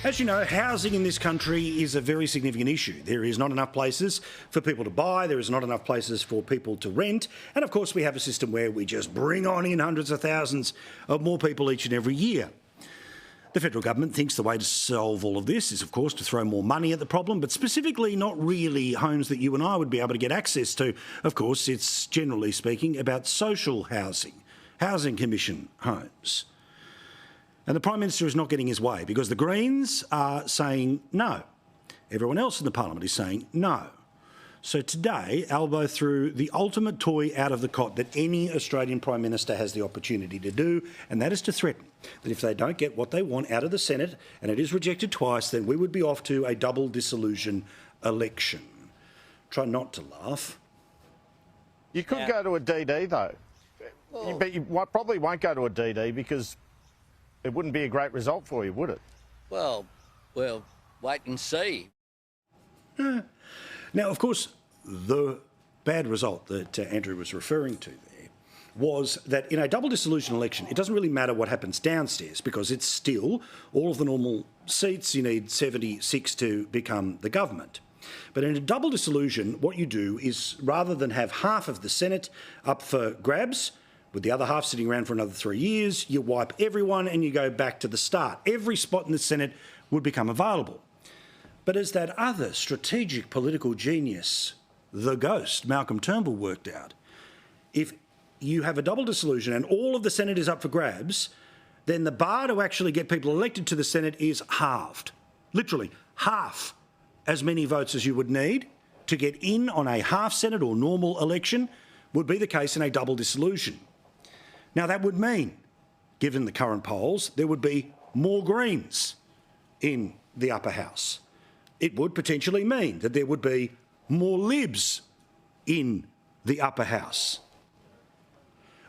As you know, housing in this country is a very significant issue. There is not enough places for people to buy, there is not enough places for people to rent, and of course we have a system where we just bring on in hundreds of thousands of more people each and every year. The federal government thinks the way to solve all of this is, of course, to throw more money at the problem, but specifically not really homes that you and I would be able to get access to. Of course, it's generally speaking about social housing, housing commission homes. And the Prime Minister is not getting his way because the Greens are saying no. Everyone else in the Parliament is saying no. So today, Albo threw the ultimate toy out of the cot that any Australian Prime Minister has the opportunity to do, and that is to threaten that if they don't get what they want out of the Senate, and it is rejected twice, then we would be off to a double dissolution election. Try not to laugh. You could go to a DD, though. But you probably won't go to a DD because it wouldn't be a great result for you, would it? Well, we'll wait and see. Now, of course, the bad result that Andrew was referring to there was that in a double dissolution election, it doesn't really matter what happens downstairs because it's still all of the normal seats. You need 76 to become the government. But in a double dissolution, what you do is rather than have half of the Senate up for grabs, with the other half sitting around for another 3 years, you wipe everyone and you go back to the start. Every spot in the Senate would become available. But as that other strategic political genius, the ghost, Malcolm Turnbull, worked out, if you have a double dissolution and all of the Senate is up for grabs, then the bar to actually get people elected to the Senate is halved. Literally half as many votes as you would need to get in on a half Senate or normal election would be the case in a double dissolution. Now, that would mean, given the current polls, there would be more Greens in the upper house. It would potentially mean that there would be more Libs in the upper house.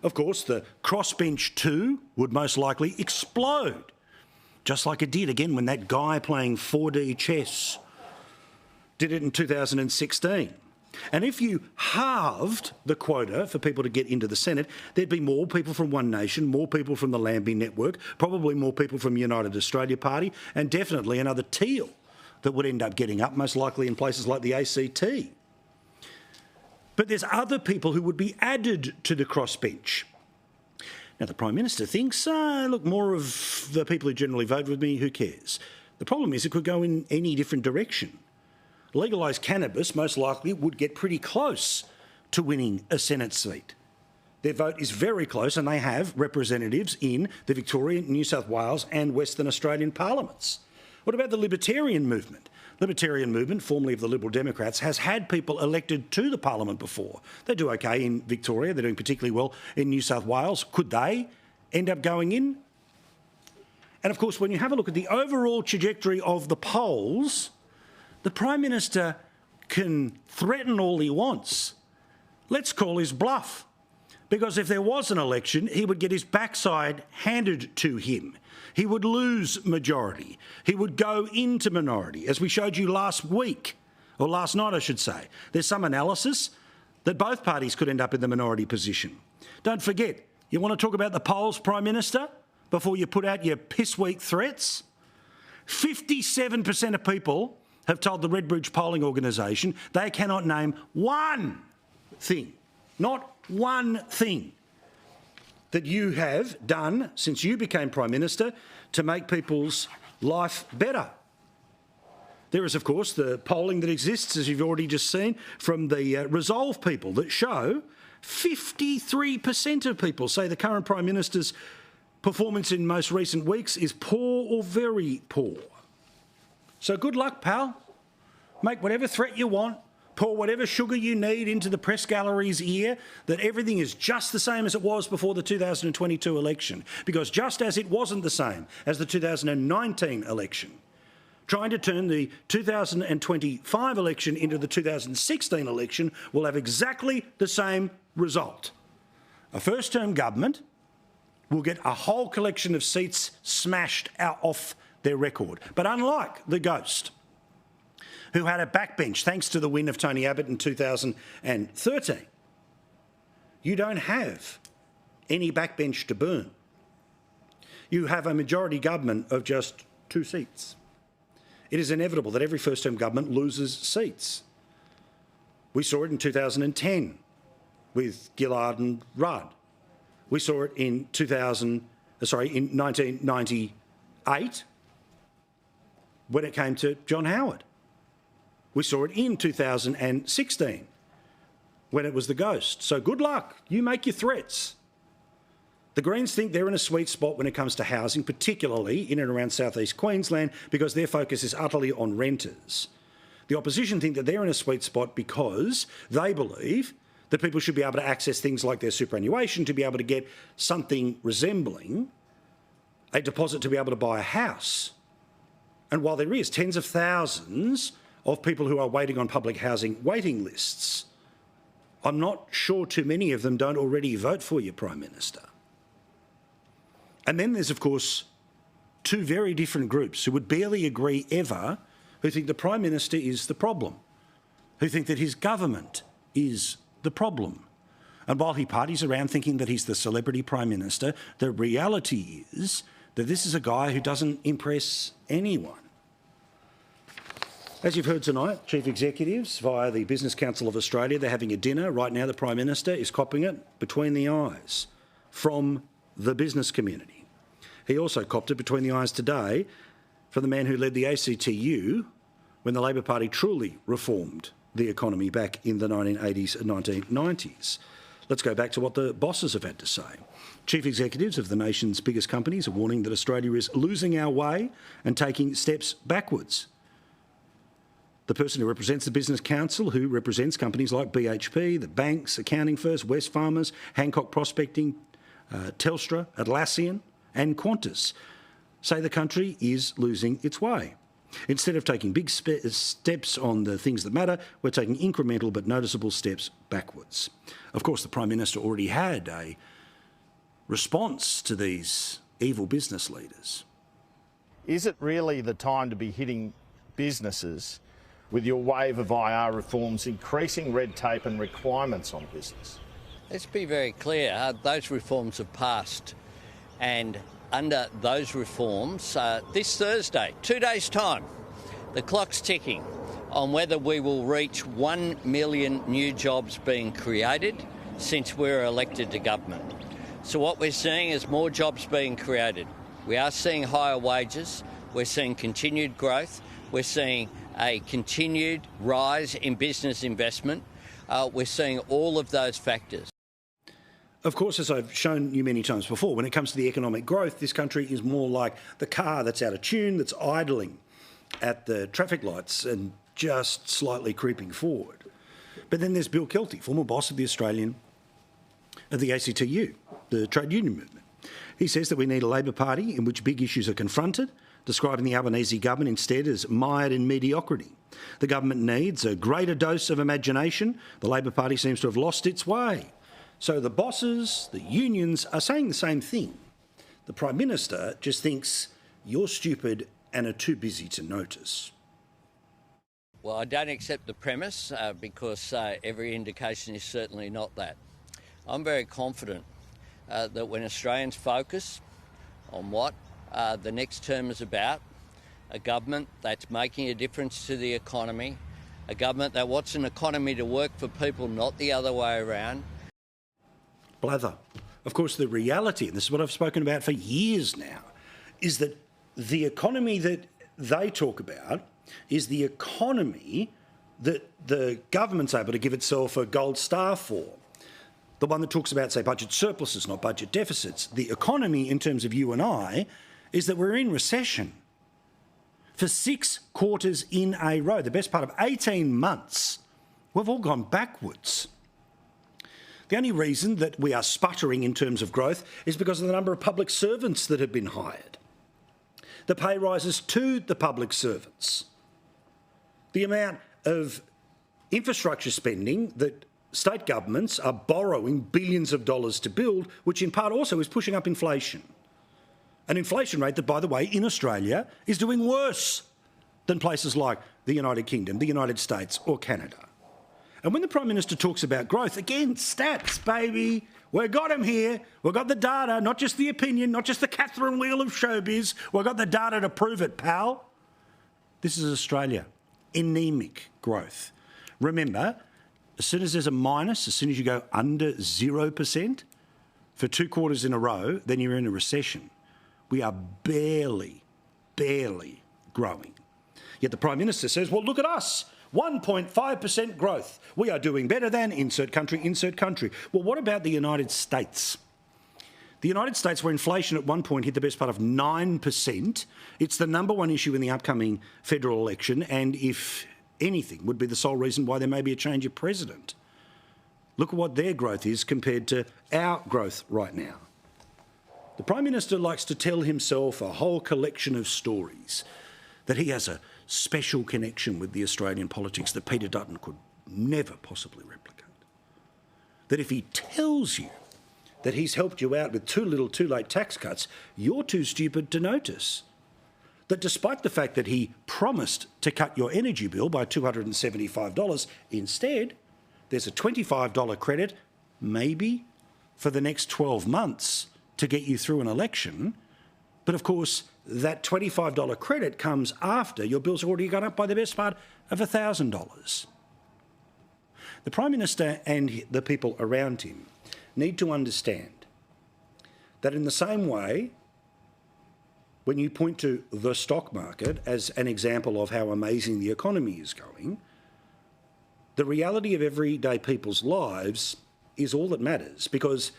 Of course, the crossbench 2 would most likely explode, just like it did again when that guy playing 4D chess did it in 2016. And if you halved the quota for people to get into the Senate, there'd be more people from One Nation, more people from the Lambie Network, probably more people from United Australia Party, and definitely another Teal that would end up getting up, most likely in places like the ACT. But there's other people who would be added to the crossbench. Now, the Prime Minister thinks, look, more of the people who generally vote with me, who cares? The problem is it could go in any different direction. Legalised cannabis most likely would get pretty close to winning a Senate seat. Their vote is very close and they have representatives in the Victorian, New South Wales and Western Australian parliaments. What about the Libertarian movement? Libertarian movement, formerly of the Liberal Democrats, has had people elected to the parliament before. They do okay in Victoria, they're doing particularly well in New South Wales. Could they end up going in? And of course, when you have a look at the overall trajectory of the polls, the Prime Minister can threaten all he wants. Let's call his bluff. Because if there was an election, he would get his backside handed to him. He would lose majority. He would go into minority, as we showed you last week, or last night, I should say. There's some analysis that both parties could end up in the minority position. Don't forget, you want to talk about the polls, Prime Minister, before you put out your piss-weak threats? 57% of people have told the Redbridge polling organisation they cannot name one thing, not one thing, that you have done since you became Prime Minister to make people's life better. There is, of course, the polling that exists, as you've already just seen, from the Resolve people that show 53% of people say the current Prime Minister's performance in most recent weeks is poor or very poor. So good luck, pal. Make whatever threat you want, pour whatever sugar you need into the press gallery's ear that everything is just the same as it was before the 2022 election. Because just as it wasn't the same as the 2019 election, trying to turn the 2025 election into the 2016 election will have exactly the same result. A first-term government will get a whole collection of seats smashed out off their record. But unlike the ghost, who had a backbench thanks to the win of Tony Abbott in 2013, you don't have any backbench to burn. You have a majority government of just 2 seats. It is inevitable that every first-term government loses seats. We saw it in 2010 with Gillard and Rudd. We saw it in 1998 when it came to John Howard. We saw it in 2016 when it was the Ghost. So good luck. You make your threats. The Greens think they're in a sweet spot when it comes to housing, particularly in and around southeast Queensland, because their focus is utterly on renters. The opposition think that they're in a sweet spot because they believe that people should be able to access things like their superannuation to be able to get something resembling a deposit to be able to buy a house. And while there is tens of thousands of people who are waiting on public housing waiting lists, I'm not sure too many of them don't already vote for you, Prime Minister. And then there's, of course, two very different groups who would barely agree ever, who think the Prime Minister is the problem, who think that his government is the problem. And while he parties around thinking that he's the celebrity Prime Minister, the reality is that this is a guy who doesn't impress anyone. As you've heard tonight, chief executives via the Business Council of Australia, they're having a dinner. Right now the Prime Minister is copping it between the eyes from the business community. He also copped it between the eyes today from the man who led the ACTU when the Labor Party truly reformed the economy back in the 1980s and 1990s. Let's go back to what the bosses have had to say. Chief executives of the nation's biggest companies are warning that Australia is losing our way and taking steps backwards. The person who represents the Business Council, who represents companies like BHP, the banks, accounting firms, Wesfarmers, Hancock Prospecting, Telstra, Atlassian and Qantas, say the country is losing its way. Instead of taking big steps on the things that matter, we're taking incremental but noticeable steps backwards. Of course, the Prime Minister already had a response to these evil business leaders. Is it really the time to be hitting businesses with your wave of IR reforms, increasing red tape and requirements on business? Let's be very clear, those reforms have passed, and under those reforms, this Thursday, 2 days' time, the clock's ticking on whether we will reach 1 million new jobs being created since we were elected to government. So what we're seeing is more jobs being created. We are seeing higher wages, we're seeing continued growth, we're seeing a continued rise in business investment, we're seeing all of those factors. Of course, as I've shown you many times before, when it comes to the economic growth, this country is more like the car that's out of tune, that's idling at the traffic lights and just slightly creeping forward. But then there's Bill Kelty, former boss of the ACTU, the trade union movement. He says that we need a Labor Party in which big issues are confronted, describing the Albanese government instead as mired in mediocrity. The government needs a greater dose of imagination. The Labor Party seems to have lost its way. So the bosses, the unions are saying the same thing. The Prime Minister just thinks you're stupid and are too busy to notice. Well, I don't accept the premise because every indication is certainly not that. I'm very confident that when Australians focus on what the next term is about, a government that's making a difference to the economy, a government that wants an economy to work for people, not the other way around. Blather. Of course, the reality, and this is what I've spoken about for years now, is that the economy that they talk about is the economy that the government's able to give itself a gold star for. The one that talks about, say, budget surpluses, not budget deficits. The economy, in terms of you and I, is that we're in recession. For 6 quarters in a row, the best part of 18 months, we've all gone backwards. The only reason that we are sputtering in terms of growth is because of the number of public servants that have been hired. The pay rises to the public servants. The amount of infrastructure spending that state governments are borrowing billions of dollars to build, which in part also is pushing up inflation. An inflation rate that, by the way, in Australia is doing worse than places like the United Kingdom, the United States or Canada. And when the Prime Minister talks about growth, again, stats, baby. We've got them here. We've got the data, not just the opinion, not just the Catherine Wheel of showbiz. We've got the data to prove it, pal. This is Australia. Anemic growth. Remember, as soon as there's a minus, as soon as you go under 0% for 2 quarters in a row, then you're in a recession. We are barely growing. Yet the Prime Minister says, well, look at us, 1.5% growth. We are doing better than insert country, insert country. Well, what about the United States? The United States, where inflation at one point hit the best part of 9%, it's the number one issue in the upcoming federal election, and if anything, would be the sole reason why there may be a change of president. Look at what their growth is compared to our growth right now. The Prime Minister likes to tell himself a whole collection of stories, that he has a special connection with the Australian politics that Peter Dutton could never possibly replicate. That if he tells you that he's helped you out with too little, too late tax cuts, you're too stupid to notice. That despite the fact that he promised to cut your energy bill by $275, instead, there's a $25 credit, maybe, for the next 12 months to get you through an election. But of course, that $25 credit comes after your bill's already gone up by the best part of $1,000. The Prime Minister and the people around him need to understand that in the same way, when you point to the stock market as an example of how amazing the economy is going, the reality of everyday people's lives is all that matters, because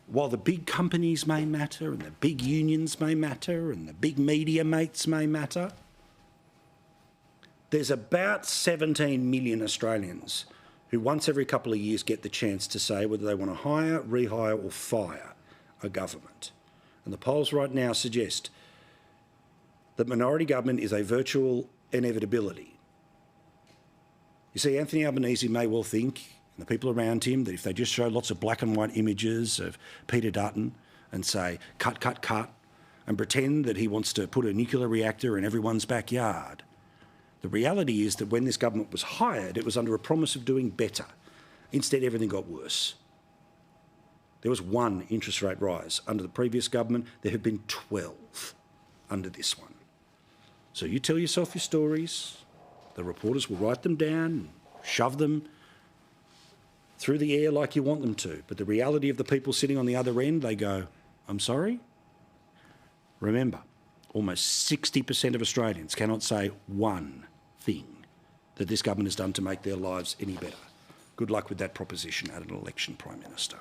while the big companies may matter and the big unions may matter and the big media mates may matter, there's about 17 million Australians who once every couple of years get the chance to say whether they want to hire, rehire or fire a government. And the polls right now suggest that minority government is a virtual inevitability. You see, Anthony Albanese may well think, and the people around him, that if they just show lots of black and white images of Peter Dutton and say, cut, cut, cut, and pretend that he wants to put a nuclear reactor in everyone's backyard, the reality is that when this government was hired, it was under a promise of doing better. Instead, everything got worse. There was 1 interest rate rise under the previous government. There have been 12 under this one. So you tell yourself your stories. The reporters will write them down and shove them through the air like you want them to. But the reality of the people sitting on the other end, they go, I'm sorry? Remember, almost 60% of Australians cannot say one thing that this government has done to make their lives any better. Good luck with that proposition at an election, Prime Minister.